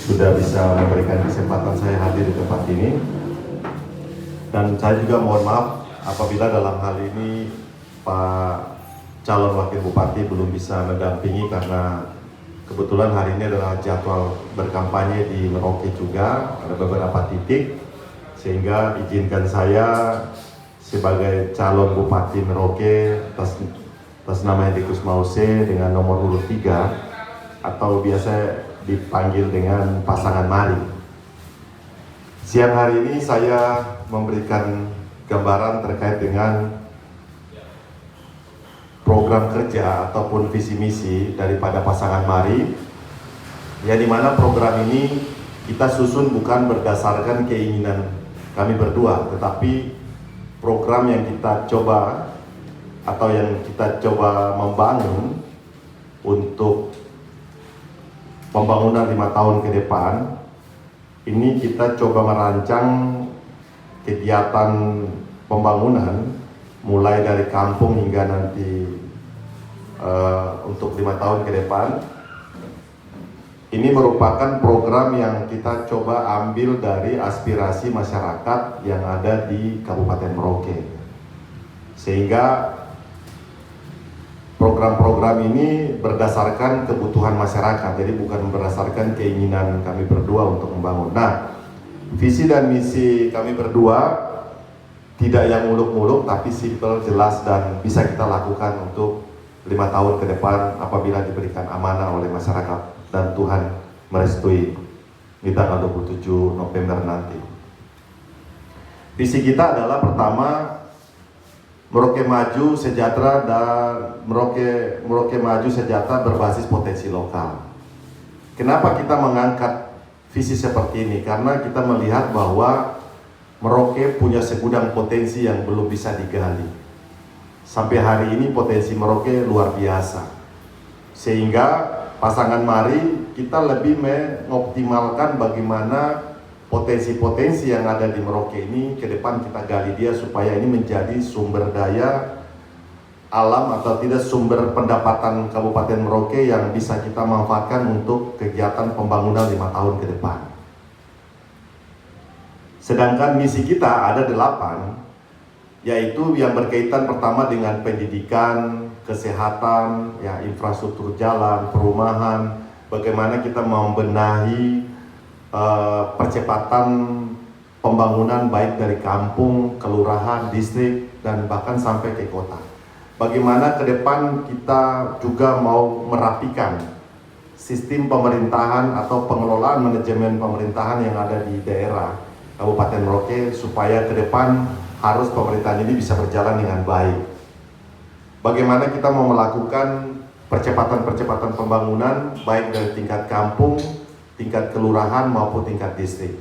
sudah bisa memberikan kesempatan saya hadir di tempat ini. Dan saya juga mohon maaf apabila dalam hal ini Pak calon wakil bupati belum bisa mendampingi karena kebetulan hari ini adalah jadwal berkampanye di Merauke juga, ada beberapa titik, sehingga izinkan saya sebagai calon bupati Merauke atas nama Henrikus Mause dengan nomor urut 3 atau biasa dipanggil dengan pasangan Mari. Siang hari ini saya memberikan gambaran terkait dengan program kerja ataupun visi misi daripada pasangan Mari, ya, di mana program ini kita susun bukan berdasarkan keinginan kami berdua, tetapi program yang kita coba atau yang kita coba membangun untuk pembangunan 5 tahun ke depan. Ini kita coba merancang kegiatan pembangunan mulai dari kampung hingga nanti untuk 5 tahun ke depan. Ini merupakan program yang kita coba ambil dari aspirasi masyarakat yang ada di Kabupaten Merauke. Sehingga program-program ini berdasarkan kebutuhan masyarakat, jadi bukan berdasarkan keinginan kami berdua untuk membangun. Nah, visi dan misi kami berdua tidak yang muluk-muluk, tapi simpel, jelas, dan bisa kita lakukan untuk 5 tahun ke depan apabila diberikan amanah oleh masyarakat dan Tuhan merestui di tanggal 27 November nanti. Visi kita adalah pertama, Merauke maju sejahtera dan Merauke maju sejahtera berbasis potensi lokal. Kenapa kita mengangkat visi seperti ini? Karena kita melihat bahwa Merauke punya segudang potensi yang belum bisa digali. Sampai hari ini potensi Merauke luar biasa. Sehingga pasangan Mari kita lebih mengoptimalkan bagaimana potensi-potensi yang ada di Merauke ini ke depan kita gali dia supaya ini menjadi sumber daya alam atau tidak sumber pendapatan Kabupaten Merauke yang bisa kita manfaatkan untuk kegiatan pembangunan 5 tahun ke depan. Sedangkan misi kita ada 8, yaitu yang berkaitan pertama dengan pendidikan, kesehatan, ya, infrastruktur jalan, perumahan, bagaimana kita membenahi percepatan pembangunan baik dari kampung, kelurahan, distrik, dan bahkan sampai ke kota. Bagaimana ke depan kita juga mau merapikan sistem pemerintahan atau pengelolaan manajemen pemerintahan yang ada di daerah Kabupaten Merauke supaya ke depan harus pemerintahan ini bisa berjalan dengan baik. Bagaimana kita mau melakukan percepatan pembangunan baik dari tingkat kampung, tingkat kelurahan maupun tingkat distrik.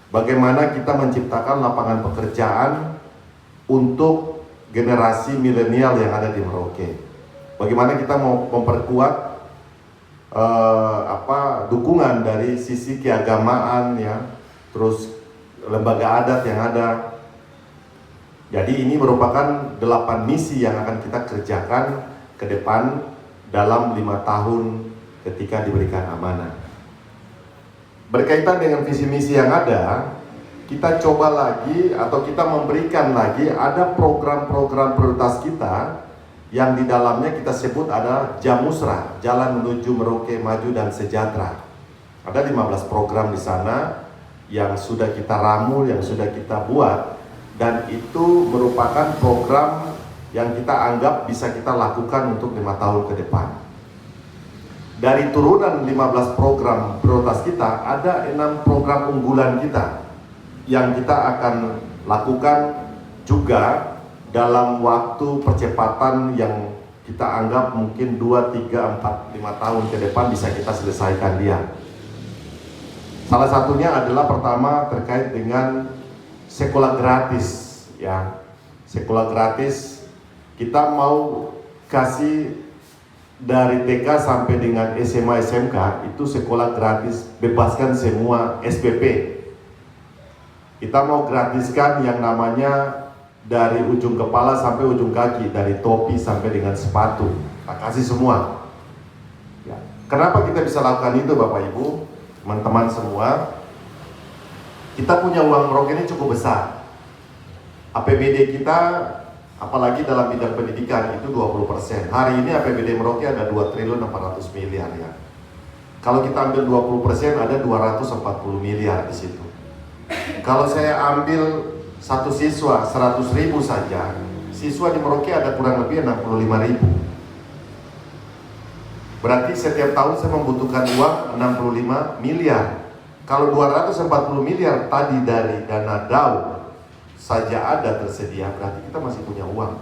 Bagaimana kita menciptakan lapangan pekerjaan untuk generasi milenial yang ada di Merauke. Bagaimana kita mau memperkuat dukungan dari sisi keagamaan, ya, terus lembaga adat yang ada. Jadi ini merupakan 8 misi yang akan kita kerjakan ke depan dalam 5 tahun ketika diberikan amanah. Berkaitan dengan visi misi yang ada, kita coba lagi atau kita memberikan lagi ada program-program prioritas kita yang di dalamnya kita sebut ada Jamusra, Jalan Menuju Merauke Maju dan Sejahtera. Ada 15 program di sana yang sudah kita ramu, yang sudah kita buat, dan itu merupakan program yang kita anggap bisa kita lakukan untuk 5 tahun ke depan. Dari turunan 15 program prioritas kita, ada 6 program unggulan kita yang kita akan lakukan juga dalam waktu percepatan yang kita anggap mungkin 2, 3, 4, 5 tahun ke depan bisa kita selesaikan dia. Salah satunya adalah pertama terkait dengan sekolah gratis, ya. Sekolah gratis kita mau kasih dari TK sampai dengan SMA SMK itu sekolah gratis, bebaskan semua SPP. Kita mau gratiskan yang namanya dari ujung kepala sampai ujung kaki, dari topi sampai dengan sepatu, kita kasih semua. Ya. Kenapa kita bisa lakukan itu, Bapak Ibu? teman-teman semua, kita punya uang Merauke ini cukup besar. APBD kita, apalagi dalam bidang pendidikan, itu 20%. Hari ini APBD Merauke ada 2 triliun 400 miliar ya. Kalau kita ambil 20%, ada 240 miliar di situ. Kalau saya ambil satu siswa 100.000 saja, siswa di Merauke ada kurang lebih 65.000. Berarti setiap tahun saya membutuhkan uang 65 miliar. Kalau 240 miliar tadi dari dana DAU saja ada tersedia, berarti kita masih punya uang.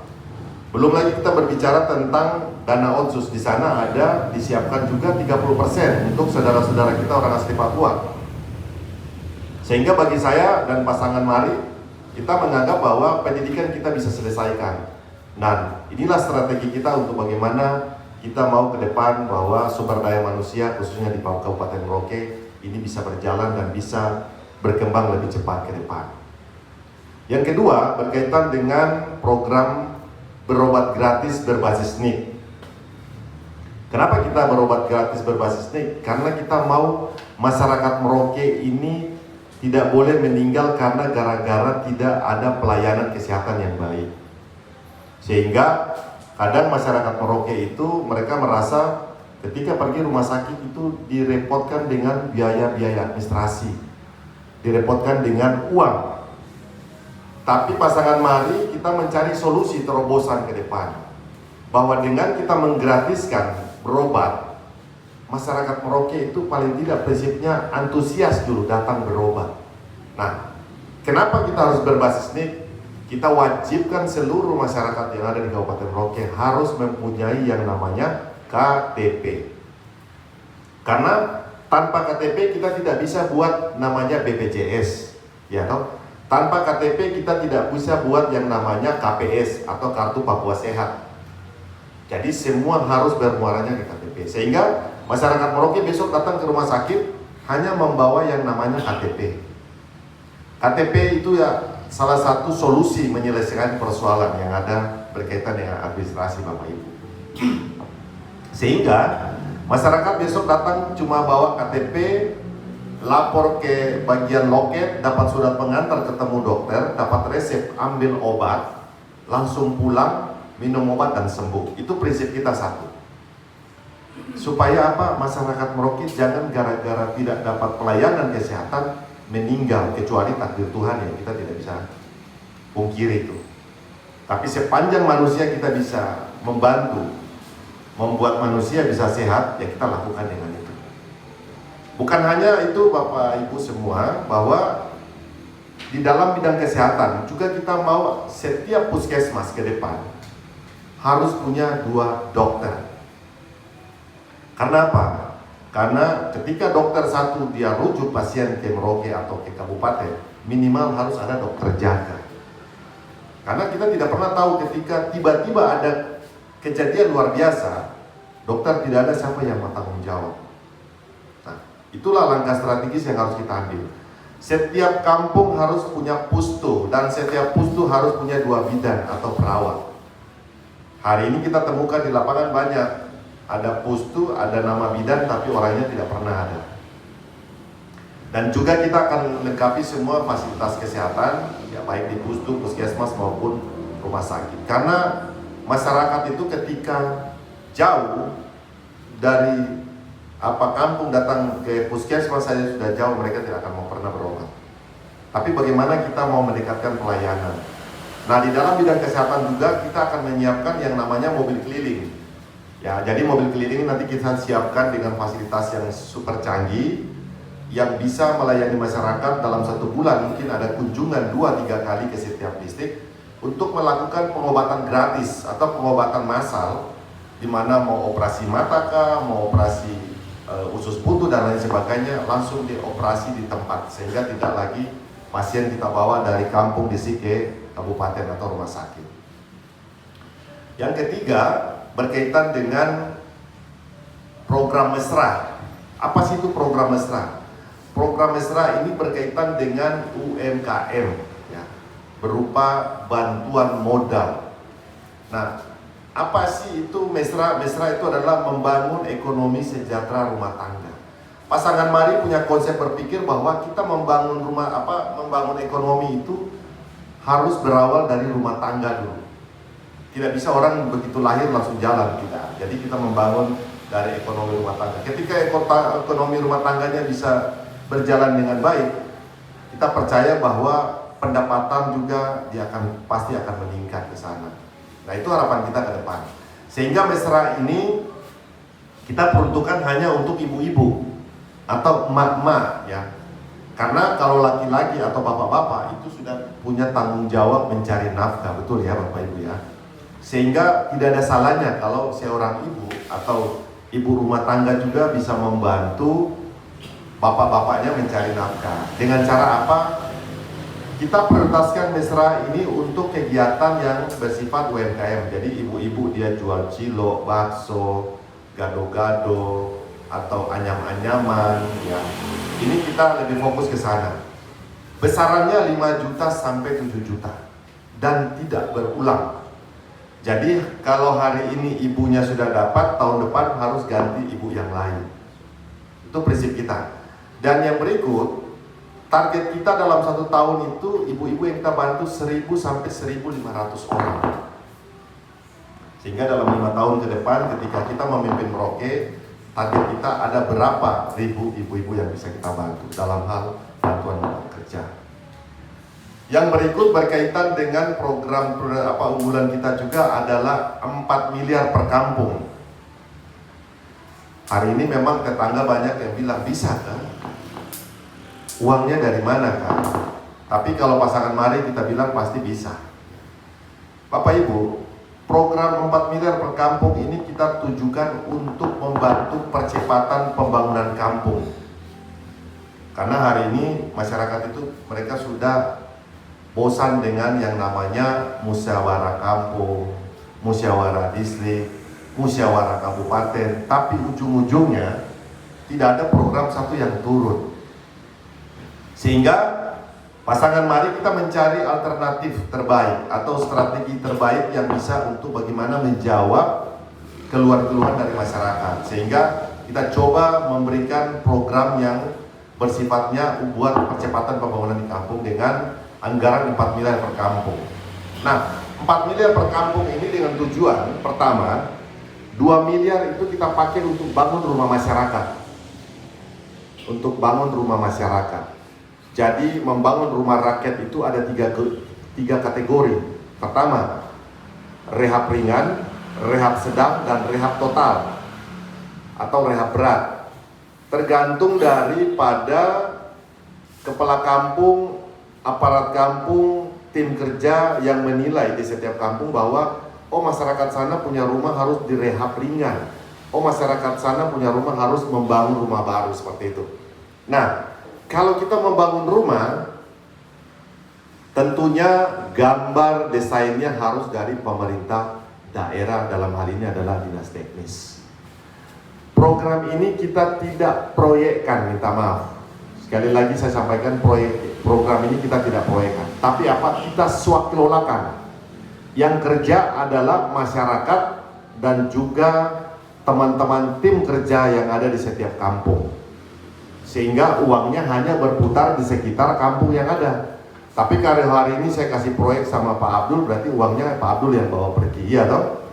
Belum lagi kita berbicara tentang dana otsus. Di sana ada disiapkan juga 30% untuk saudara-saudara kita orang asli Papua. Sehingga bagi saya dan pasangan Mari, kita menganggap bahwa pendidikan kita bisa selesaikan. Dan inilah strategi kita untuk bagaimana kita mau ke depan bahwa sumber daya manusia khususnya di Kabupaten Merauke ini bisa berjalan dan bisa berkembang lebih cepat ke depan. Yang kedua berkaitan dengan program berobat gratis berbasis NIK. Kenapa kita berobat gratis berbasis NIK? Karena kita mau masyarakat Merauke ini tidak boleh meninggal karena gara-gara tidak ada pelayanan kesehatan yang baik. Sehingga kadang masyarakat Merauke itu mereka merasa ketika pergi rumah sakit itu direpotkan dengan biaya-biaya administrasi, direpotkan dengan uang. Tapi pasangan Mari kita mencari solusi terobosan ke depan, bahwa dengan kita menggratiskan berobat, masyarakat Merauke itu paling tidak prinsipnya antusias dulu datang berobat. Nah, kenapa kita harus berbasis NIK? Kita wajibkan seluruh masyarakat yang ada di Kabupaten Merauke harus mempunyai yang namanya KTP. Karena tanpa KTP kita tidak bisa buat namanya BPJS, ya toh? Tanpa KTP kita tidak bisa buat yang namanya KPS atau Kartu Papua Sehat. Jadi semua harus bermuaranya ke KTP. Sehingga masyarakat Merauke besok datang ke rumah sakit hanya membawa yang namanya KTP. KTP itu ya salah satu solusi menyelesaikan persoalan yang ada berkaitan dengan administrasi Bapak Ibu. Sehingga masyarakat besok datang cuma bawa KTP, lapor ke bagian loket, dapat surat pengantar ketemu dokter, dapat resep, ambil obat, langsung pulang, minum obat dan sembuh. Itu prinsip kita satu. Supaya apa? Masyarakat Merauke jangan gara-gara tidak dapat pelayanan kesehatan meninggal, kecuali takdir Tuhan yang kita tidak bisa pungkiri itu. Tapi sepanjang manusia kita bisa membantu membuat manusia bisa sehat, ya kita lakukan dengan itu. Bukan hanya itu Bapak Ibu semua, bahwa di dalam bidang kesehatan juga kita mau setiap puskesmas ke depan harus punya 2 dokter. Karena apa? Karena ketika dokter satu dia rujuk pasien ke Merauke atau ke kabupaten, minimal harus ada dokter jaga. Karena kita tidak pernah tahu ketika tiba-tiba ada kejadian luar biasa, dokter tidak ada siapa yang bertanggung jawab. Nah, itulah langkah strategis yang harus kita ambil. Setiap kampung harus punya pustu, dan setiap pustu harus punya 2 bidan atau perawat. Hari ini kita temukan di lapangan banyak, ada pustu, ada nama bidan, tapi orangnya tidak pernah ada. Dan juga kita akan lengkapi semua fasilitas kesehatan, ya baik di pustu, puskesmas maupun rumah sakit. Karena masyarakat itu ketika jauh dari kampung datang ke puskesmas saja sudah jauh, mereka tidak akan mau pernah berobat. Tapi bagaimana kita mau mendekatkan pelayanan? Nah, di dalam bidang kesehatan juga kita akan menyiapkan yang namanya mobil keliling. Ya, jadi mobil keliling ini nanti kita siapkan dengan fasilitas yang super canggih, yang bisa melayani masyarakat dalam 1 bulan. Mungkin ada kunjungan 2-3 kali ke setiap distrik untuk melakukan pengobatan gratis atau pengobatan massal, di mana mau operasi mata kah, mau operasi usus buntu dan lain sebagainya, langsung dioperasi di tempat, sehingga tidak lagi pasien kita bawa dari kampung distrik ke kabupaten atau rumah sakit. Yang ketiga berkaitan dengan program mesra. Apa sih itu program mesra? Program mesra ini berkaitan dengan UMKM, ya, berupa bantuan modal. Nah, apa sih itu mesra? Mesra itu adalah membangun ekonomi sejahtera rumah tangga. pasangan mari punya konsep berpikir bahwa kita membangun membangun ekonomi itu harus berawal dari rumah tangga dulu. Tidak bisa orang begitu lahir langsung jalan, tidak. Jadi kita membangun dari ekonomi rumah tangga. Ketika ekonomi rumah tangganya bisa berjalan dengan baik, kita percaya bahwa pendapatan juga pasti akan meningkat ke sana. Nah, itu harapan kita ke depan. Sehingga mesra ini kita peruntukkan hanya untuk ibu-ibu atau emak-emak ya. Karena kalau laki-laki atau bapak-bapak itu sudah punya tanggung jawab mencari nafkah, betul ya Bapak Ibu ya. Sehingga tidak ada salahnya kalau seorang ibu atau ibu rumah tangga juga bisa membantu bapak-bapaknya mencari nafkah. Dengan cara apa? Kita prioritaskan mesra ini untuk kegiatan yang bersifat UMKM. Jadi ibu-ibu dia jual cilok, bakso, gado-gado, atau anyam-anyaman ya. Ini kita lebih fokus ke sana. Besarannya 5 juta sampai 7 juta dan tidak berulang. Jadi kalau hari ini ibunya sudah dapat, tahun depan harus ganti ibu yang lain. Itu prinsip kita. Dan yang berikut, target kita dalam 1 tahun itu ibu-ibu yang kita bantu 1000 sampai 1500 orang. Sehingga dalam 5 tahun ke depan ketika kita memimpin Merauke, target kita ada berapa ribu ibu-ibu yang bisa kita bantu dalam hal bantuan modal kerja. Yang berikut berkaitan dengan program unggulan kita juga adalah 4 miliar per kampung. Hari ini memang tetangga banyak yang bilang, bisa kan? Uangnya dari mana kan? Tapi kalau pasangan mari kita bilang pasti bisa. Bapak Ibu, program 4 miliar per kampung ini kita tujukan untuk membantu percepatan pembangunan kampung. Karena hari ini masyarakat itu mereka sudah bosan dengan yang namanya musyawarah kampung, musyawarah distrik, musyawarah kabupaten, tapi ujung-ujungnya tidak ada program satu yang turun. Sehingga pasangan mari kita mencari alternatif terbaik atau strategi terbaik yang bisa untuk bagaimana menjawab keluhan-keluhan dari masyarakat. Sehingga kita coba memberikan program yang bersifatnya buat percepatan pembangunan di kampung dengan anggaran 4 miliar per kampung. Nah, 4 miliar per kampung ini dengan tujuan pertama, 2 miliar itu kita pakai untuk bangun rumah masyarakat. Untuk bangun rumah masyarakat. Jadi membangun rumah rakyat itu ada tiga kategori. Pertama, rehab ringan, rehab sedang, dan rehab total atau rehab berat. Tergantung daripada kepala kampung, aparat kampung, tim kerja yang menilai di setiap kampung bahwa masyarakat sana punya rumah harus direhab ringan. Masyarakat sana punya rumah harus membangun rumah baru, seperti itu. Nah, kalau kita membangun rumah, tentunya gambar desainnya harus dari pemerintah daerah, dalam hal ini adalah dinas teknis. Program ini kita tidak proyekkan, minta maaf. Sekali lagi saya sampaikan, program ini kita tidak proyekkan. Tapi apa? Kita swakelolakan. Yang kerja adalah masyarakat dan juga teman-teman tim kerja yang ada di setiap kampung. Sehingga uangnya hanya berputar di sekitar kampung yang ada. Tapi kalau hari ini saya kasih proyek sama Pak Abdul, berarti uangnya Pak Abdul yang bawa pergi, ya toh?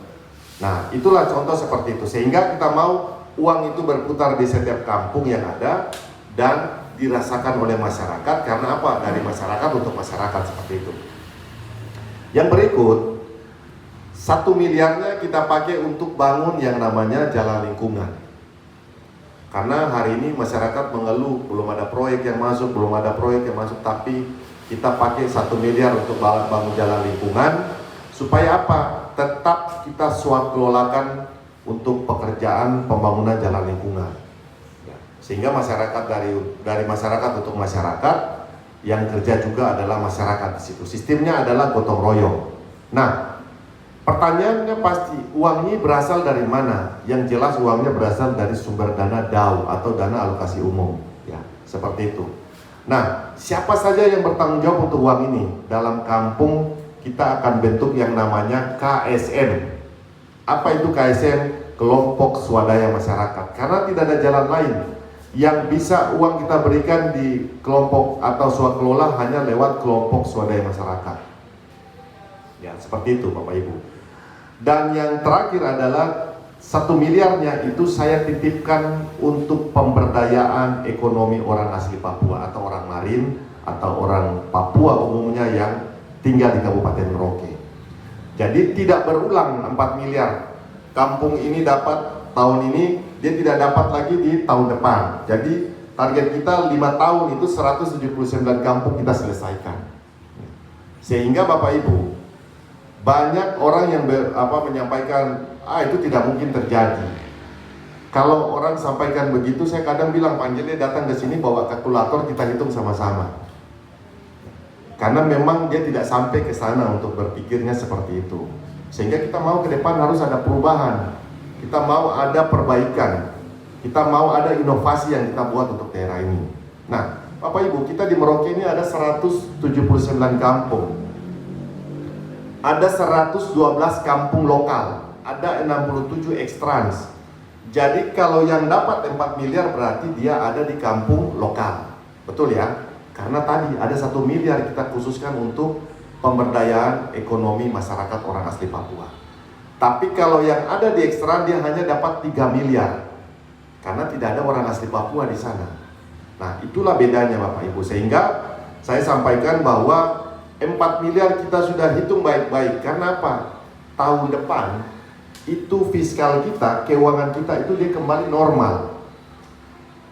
Nah, itulah contoh seperti itu. Sehingga kita mau uang itu berputar di setiap kampung yang ada dan dirasakan oleh masyarakat. Karena apa? Dari masyarakat untuk masyarakat, seperti itu. Yang berikut, 1 miliarnya kita pakai untuk bangun yang namanya jalan lingkungan. Karena hari ini masyarakat mengeluh belum ada proyek yang masuk, tapi kita pakai 1 miliar untuk bangun jalan lingkungan. Supaya apa? Tetap kita swakelolakan untuk pekerjaan pembangunan jalan lingkungan. Sehingga masyarakat dari masyarakat untuk masyarakat, yang kerja juga adalah masyarakat di situ. Sistemnya adalah gotong royong. Nah, pertanyaannya pasti, uang ini berasal dari mana? Yang jelas uangnya berasal dari sumber dana DAU atau dana alokasi umum, ya, seperti itu. Nah, siapa saja yang bertanggung jawab untuk uang ini? Dalam kampung kita akan bentuk yang namanya KSM. Apa itu KSM? Kelompok swadaya masyarakat. Karena tidak ada jalan lain. yang bisa uang kita berikan di kelompok atau swakelola hanya lewat kelompok swadaya masyarakat. Ya, seperti itu Bapak Ibu. Dan yang terakhir adalah 1 miliarnya itu saya titipkan untuk pemberdayaan ekonomi orang asli Papua atau orang Marin atau orang Papua umumnya yang tinggal di Kabupaten Merauke. Jadi tidak berulang 4 miliar. Kampung ini dapat tahun ini, dia tidak dapat lagi di tahun depan. Jadi target kita 5 tahun itu 179 kampung kita selesaikan. Sehingga Bapak Ibu, banyak orang yang menyampaikan, itu tidak mungkin terjadi. Kalau orang sampaikan begitu, saya kadang bilang, Panjele datang ke sini bawa kalkulator, kita hitung sama-sama. Karena memang dia tidak sampai ke sana untuk berpikirnya seperti itu. Sehingga kita mau ke depan harus ada perubahan. Kita mau ada perbaikan. Kita mau ada inovasi yang kita buat untuk daerah ini. Nah, Bapak Ibu, kita di Merauke ini ada 179 kampung. Ada 112 kampung lokal, ada 67 ekstrans. Jadi kalau yang dapat 4 miliar berarti dia ada di kampung lokal. Betul ya? Karena tadi ada 1 miliar kita khususkan untuk pemberdayaan ekonomi masyarakat orang asli Papua. Tapi kalau yang ada di ekstran dia hanya dapat 3 miliar. Karena tidak ada orang asli Papua di sana. Nah, itulah bedanya Bapak Ibu. Sehingga saya sampaikan bahwa 4 miliar kita sudah hitung baik-baik. Karena apa? Tahun depan itu fiskal kita, keuangan kita itu dia kembali normal.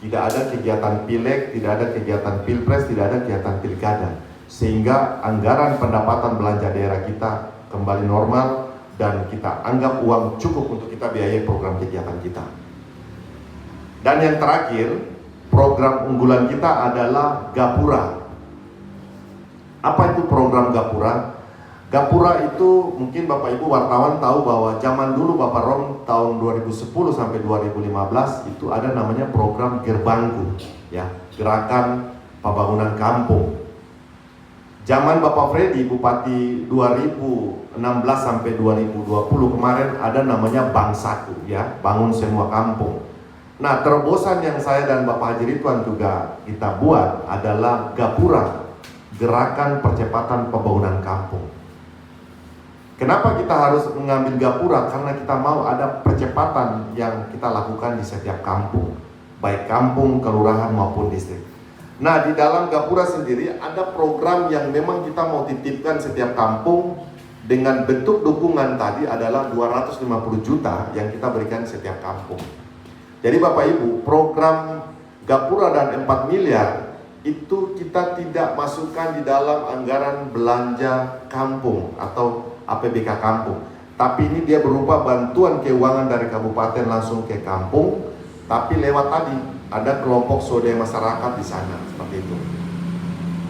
Tidak ada kegiatan pileg, tidak ada kegiatan pilpres, tidak ada kegiatan pilkada. Sehingga anggaran pendapatan belanja daerah kita kembali normal dan kita anggap uang cukup untuk kita biayai program kegiatan kita. Dan yang terakhir, program unggulan kita adalah Gapura. Apa itu program Gapura? Gapura itu mungkin Bapak Ibu wartawan tahu bahwa zaman dulu Bapak Rom tahun 2010 sampai 2015 itu ada namanya program Gerbangku, ya, Gerakan Pembangunan Kampung. Zaman Bapak Freddy Bupati 2016 sampai 2020 kemarin ada namanya Bangsaku, ya, Bangun Semua Kampung. Nah, terobosan yang saya dan Bapak Haji Ridwan juga kita buat adalah Gapura, Gerakan Percepatan Pembangunan Kampung. Kenapa kita harus mengambil Gapura? Karena kita mau ada percepatan yang kita lakukan di setiap kampung, baik kampung, kelurahan maupun distrik. Nah, di dalam Gapura sendiri ada program yang memang kita mau titipkan setiap kampung dengan bentuk dukungan tadi adalah 250 juta yang kita berikan setiap kampung. Jadi Bapak Ibu, program Gapura dan 4 miliar itu kita tidak masukkan di dalam anggaran belanja kampung atau APBK kampung. Tapi ini dia berupa bantuan keuangan dari kabupaten langsung ke kampung, tapi lewat tadi ada kelompok swadaya masyarakat di sana, seperti itu.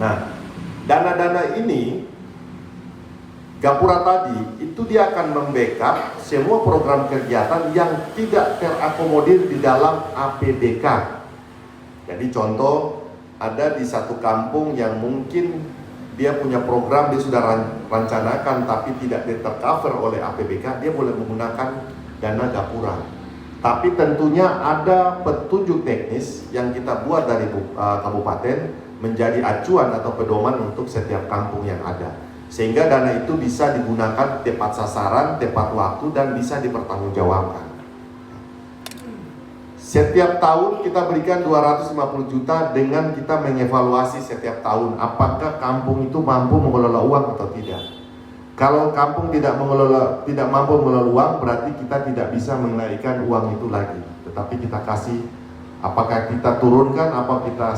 Nah, dana-dana ini Gapura tadi itu dia akan membackup semua program kegiatan yang tidak terakomodir di dalam APBK. Jadi contoh, ada di satu kampung yang mungkin dia punya program, dia sudah rencanakan tapi tidak tercover oleh APBK, dia boleh menggunakan dana Gapura. Tapi tentunya ada petunjuk teknis yang kita buat dari kabupaten menjadi acuan atau pedoman untuk setiap kampung yang ada. Sehingga dana itu bisa digunakan tepat sasaran, tepat waktu, dan bisa dipertanggungjawabkan. Setiap tahun kita berikan 250 juta dengan kita mengevaluasi setiap tahun apakah kampung itu mampu mengelola uang atau tidak. Kalau kampung tidak mampu mengelola uang, berarti kita tidak bisa menaikkan uang itu lagi. Tetapi kita kasih, apakah kita turunkan, apa kita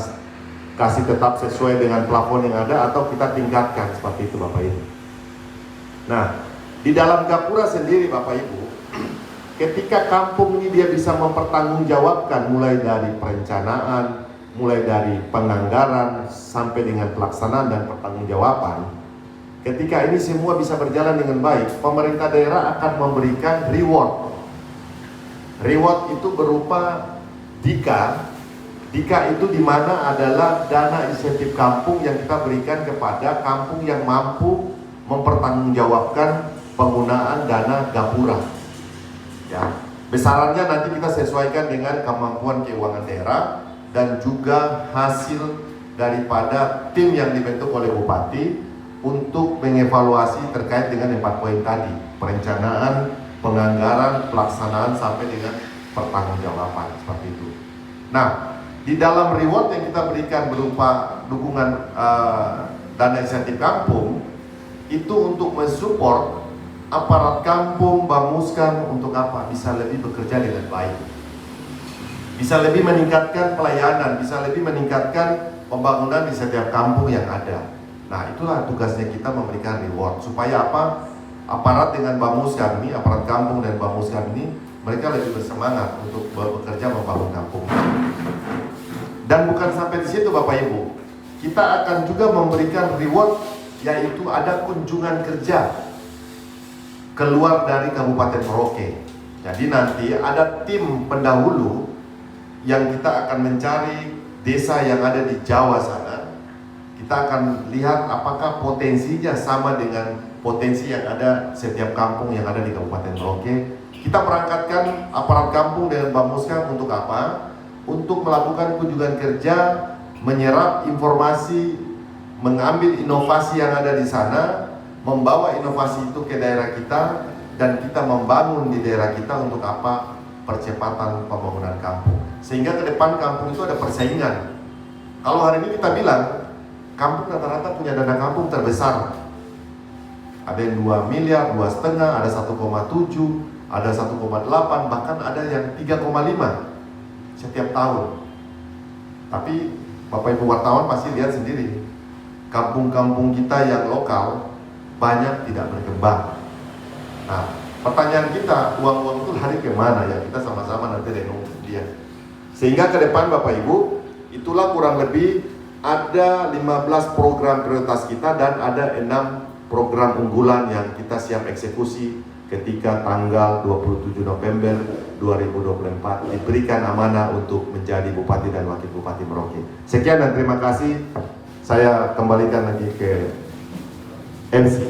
kasih tetap sesuai dengan plafon yang ada, atau kita tingkatkan, seperti itu Bapak Ibu. Nah, di dalam Gapura sendiri Bapak Ibu, ketika kampung ini dia bisa mempertanggungjawabkan mulai dari perencanaan, mulai dari penganggaran sampai dengan pelaksanaan dan pertanggungjawaban. Ketika ini semua bisa berjalan dengan baik, pemerintah daerah akan memberikan reward. Reward itu berupa DIKA. DIKA itu dimana adalah dana insentif kampung yang kita berikan kepada kampung yang mampu mempertanggungjawabkan penggunaan dana Gapura. Ya, besarannya nanti kita sesuaikan dengan kemampuan keuangan daerah. dan juga hasil daripada tim yang dibentuk oleh Bupati untuk mengevaluasi terkait dengan 4 poin tadi, perencanaan, penganggaran, pelaksanaan sampai dengan pertanggungjawaban, seperti itu. Nah, di dalam reward yang kita berikan berupa dukungan dana insentif kampung itu untuk mensupport aparat kampung, Bamuskan untuk apa? Bisa lebih bekerja dengan baik, bisa lebih meningkatkan pelayanan, bisa lebih meningkatkan pembangunan di setiap kampung yang ada. Nah, itulah tugasnya kita memberikan reward supaya apa? Aparat dengan Bamuskan ini, aparat kampung dan Bamuskan ini, mereka lebih bersemangat untuk bekerja membangun kampung. Dan bukan sampai di situ Bapak Ibu, kita akan juga memberikan reward, yaitu ada kunjungan kerja keluar dari Kabupaten Merauke. Jadi nanti ada tim pendahulu yang kita akan mencari desa yang ada di Jawa sana. Kita akan lihat apakah potensinya sama dengan potensi yang ada setiap kampung yang ada di Kabupaten Merauke. Kita berangkatkan aparat kampung dengan Bamuskan untuk apa? Untuk melakukan kunjungan kerja, menyerap informasi, mengambil inovasi yang ada di sana, membawa inovasi itu ke daerah kita, dan kita membangun di daerah kita untuk apa? Percepatan pembangunan kampung. Sehingga ke depan kampung itu ada persaingan. Kalau hari ini kita bilang kampung rata-rata punya dana kampung terbesar, ada yang 2 miliar, 2,5, ada 1,7, ada 1,8, bahkan ada yang 3,5 setiap tahun. Tapi Bapak Ibu wartawan pasti lihat sendiri, kampung-kampung kita yang lokal banyak tidak berkembang. Nah, pertanyaan kita, uang-uang itu lari kemana ya? Kita sama-sama nanti renung dia. Sehingga ke depan Bapak Ibu, itulah kurang lebih ada 15 program prioritas kita dan ada 6 program unggulan yang kita siap eksekusi ketika tanggal 27 November 2024 diberikan amanah untuk menjadi Bupati dan Wakil Bupati Merauke. Sekian dan terima kasih. Saya kembalikan lagi ke MC.